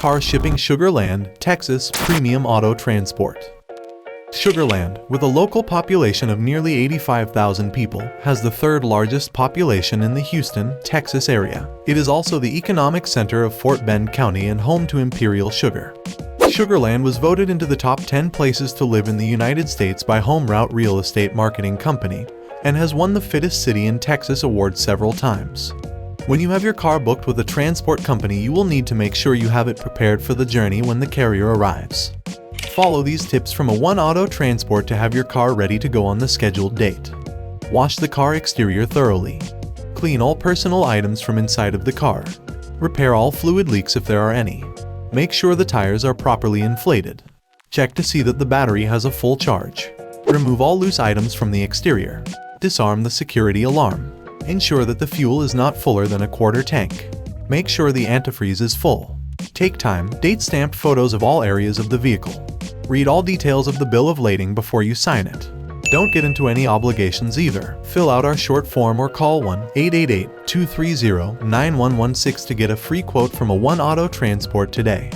car shipping. Sugar Land, Texas Premium Auto Transport. Sugar Land, with a local population of nearly 85,000 people, has the third largest population in the Houston, Texas area. It is also the economic center of Fort Bend County and home to Imperial Sugar. Sugar Land was voted into the top 10 places to live in the United States by HomeRoute Real Estate Marketing Company and has won the Fittest City in Texas award several times. When you have your car booked with a transport company, you will need to make sure you have it prepared for the journey when the carrier arrives. Follow these tips from a One Auto Transport to have your car ready to go on the scheduled date. Wash the car exterior thoroughly. Clean all personal items from inside of the car. Repair all fluid leaks if there are any. Make sure the tires are properly inflated. Check to see that the battery has a full charge. Remove all loose items from the exterior. Disarm the security alarm. Ensure that the fuel is not fuller than a quarter tank. Make sure the antifreeze is full. Take time, date-stamped photos of all areas of the vehicle. Read all details of the bill of lading before you sign it. Don't get into any obligations either. Fill out our short form or call 1-888-230-9116 to get a free quote from a One Auto Transport today.